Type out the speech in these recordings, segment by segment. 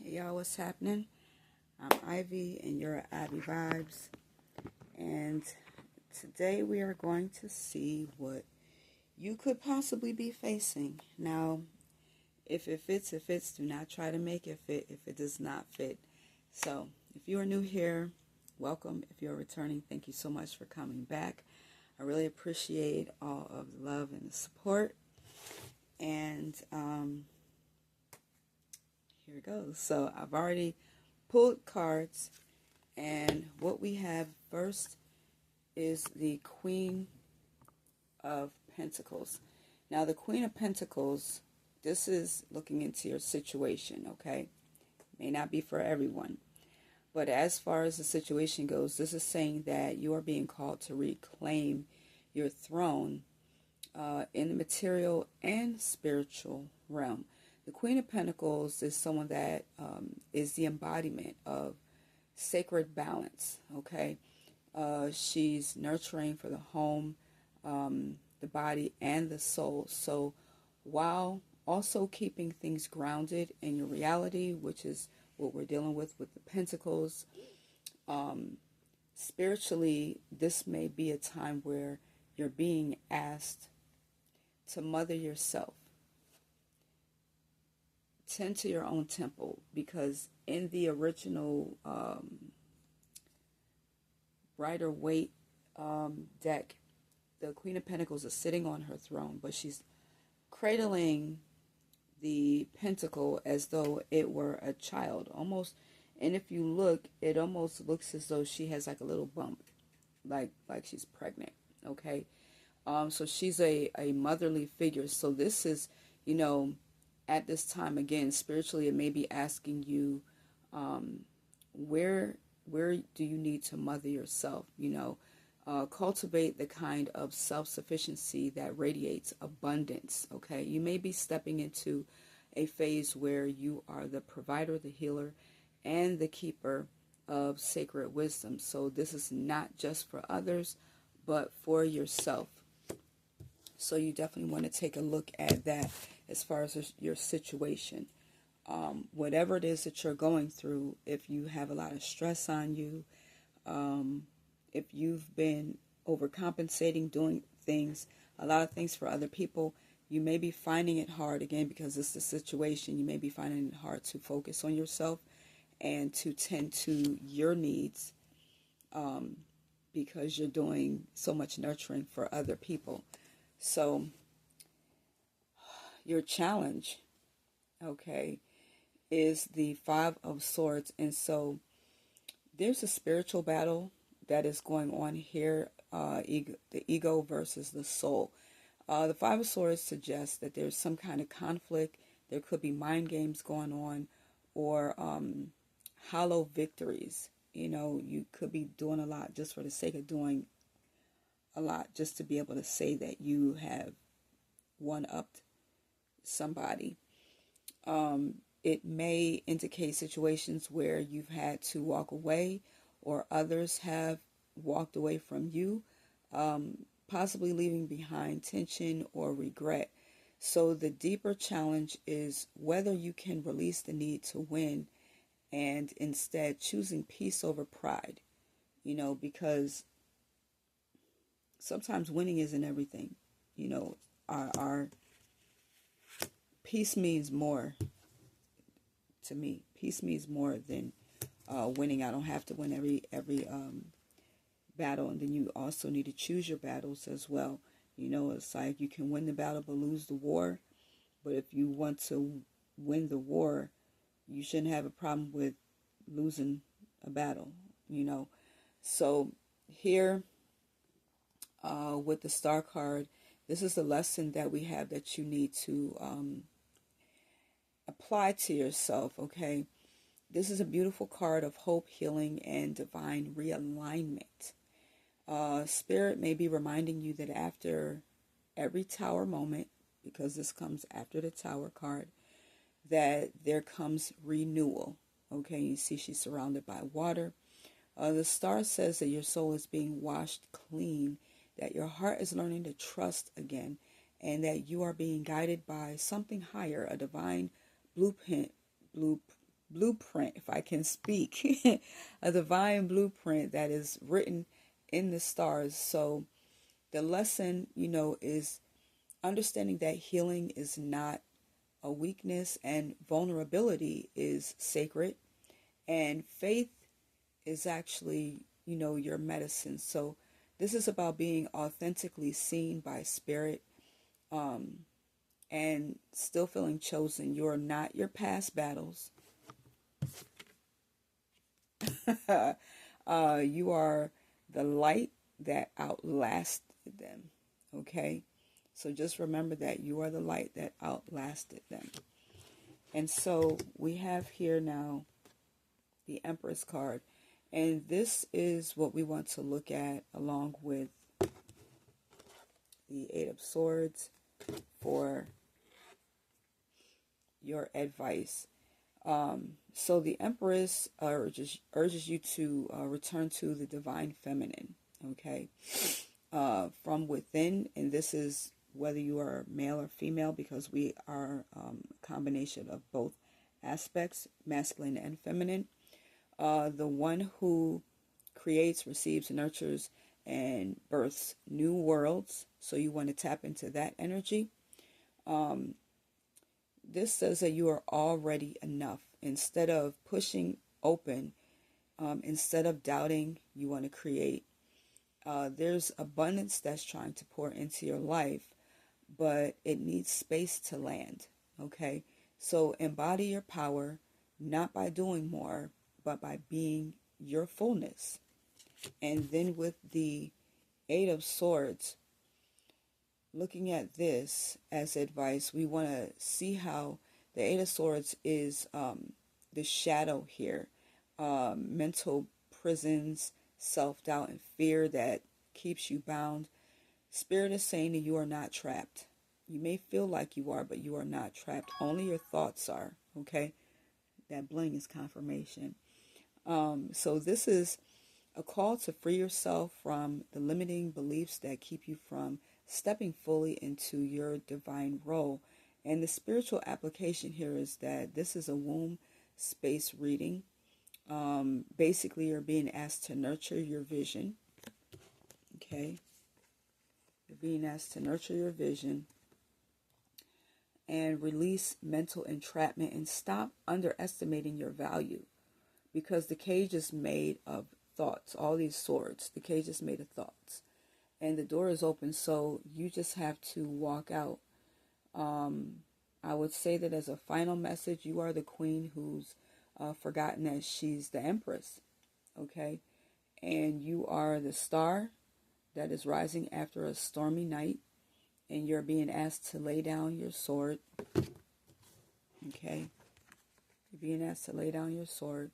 Hey y'all, what's happening? I'm Ivy and you're at Ivy Vibes. And today we are going to see what you could possibly be facing. Now, if it fits, it fits. Do not try to make it fit if it does not fit. So, if you are new here, welcome. If you're returning, thank you so much for coming back. I really appreciate all of the love and the support. And here it goes. So I've already pulled cards, and what we have first is the Queen of Pentacles. Now, the Queen of Pentacles, this is looking into your situation, okay? May not be for everyone. But as far as the situation goes, this is saying that you are being called to reclaim your throne in the material and spiritual realm. The Queen of Pentacles is someone that is the embodiment of sacred balance, okay? She's nurturing for the home, the body, and the soul. So while also keeping things grounded in your reality, which is what we're dealing with the Pentacles, spiritually, this may be a time where you're being asked to mother yourself. Tend to your own temple, because in the original Rider-Waite deck, the Queen of Pentacles is sitting on her throne, but she's cradling the pentacle as though it were a child, almost. And if you look, it almost looks as though she has like a little bump, like she's pregnant, okay? So she's a motherly figure. So this is, at this time, again, spiritually, it may be asking you, where do you need to mother yourself? Cultivate the kind of self-sufficiency that radiates abundance, okay? You may be stepping into a phase where you are the provider, the healer, and the keeper of sacred wisdom. So this is not just for others, but for yourself. So you definitely want to take a look at that as far as your situation. Whatever it is that you're going through, if you have a lot of stress on you, if you've been overcompensating, doing a lot of things for other people, you may be finding it hard, again, because it's the situation, you may be finding it hard to focus on yourself and to tend to your needs, because you're doing so much nurturing for other people. So your challenge, okay, is the Five of Swords. And so there's a spiritual battle that is going on here, the ego versus the soul. The Five of Swords suggests that there's some kind of conflict. There could be mind games going on, or hollow victories. You could be doing a lot just for the sake of doing a lot, just to be able to say that you have one-upped somebody. It may indicate situations where you've had to walk away, or others have walked away from you, possibly leaving behind tension or regret. So the deeper challenge is whether you can release the need to win and instead choosing peace over pride, because sometimes winning isn't everything. Our peace means more to me. Peace means more than winning. I don't have to win every battle, and then you also need to choose your battles as well. It's like you can win the battle but lose the war. But if you want to win the war, you shouldn't have a problem with losing a battle. So here, with the Star card, this is the lesson that we have that you need to apply to yourself, okay? This is a beautiful card of hope, healing, and divine realignment. Spirit may be reminding you that after every Tower moment, because this comes after the Tower card, that there comes renewal, okay? You see she's surrounded by water. The Star says that your soul is being washed clean, that your heart is learning to trust again, and that you are being guided by something higher, a divine blueprint blueprint, if I can speak, a divine blueprint that is written in the stars. So the lesson, is understanding that healing is not a weakness and vulnerability is sacred, and faith is actually, your medicine. So this is about being authentically seen by spirit, and still feeling chosen. You're not your past battles. You are the light that outlasted them. Okay? So just remember that you are the light that outlasted them. And so we have here now the Empress card. And this is what we want to look at along with the Eight of Swords for your advice. So the Empress urges you to return to the divine feminine, okay, from within. And this is whether you are male or female, because we are a combination of both aspects, masculine and feminine. The one who creates, receives, nurtures, and births new worlds. So you want to tap into that energy. This says that you are already enough. Instead of pushing open, instead of doubting, you want to create. There's abundance that's trying to pour into your life, but it needs space to land. Okay? So embody your power, not by doing more, but by being your fullness. And then with the Eight of Swords, looking at this as advice, we want to see how the Eight of Swords is the shadow here. Mental prisons, self-doubt, and fear that keeps you bound. Spirit is saying that you are not trapped. You may feel like you are, but you are not trapped. Only your thoughts are, okay? That bling is confirmation. So this is a call to free yourself from the limiting beliefs that keep you from stepping fully into your divine role. And the spiritual application here is that this is a womb space reading. Basically, you're being asked to nurture your vision. Okay? You're being asked to nurture your vision and release mental entrapment and stop underestimating your value, because the cage is made of thoughts. All these swords, the cage is made of thoughts, and the door is open, so you just have to walk out. I would say that as a final message, you are the queen who's forgotten that she's the empress, okay? And you are the star that is rising after a stormy night, and you're being asked to lay down your sword, okay? You're being asked to lay down your sword,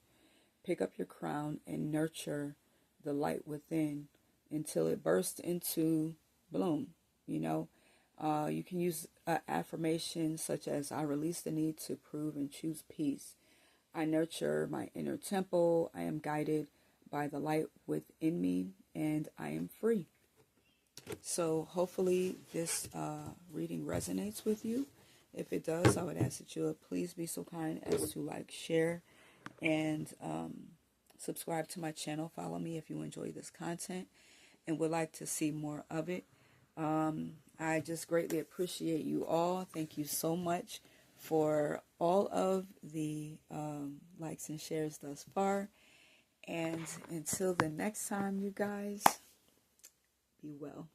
pick up your crown, and nurture the light within until it bursts into bloom. You can use affirmations such as, I release the need to prove and choose peace. I nurture my inner temple. I am guided by the light within me, and I am free. So hopefully this reading resonates with you. If it does, I would ask that you would please be so kind as to like, share, and subscribe to my channel. Follow me if you enjoy this content and would like to see more of it. I just greatly appreciate you all. Thank you so much for all of the likes and shares thus far. And until the next time, you guys, be well.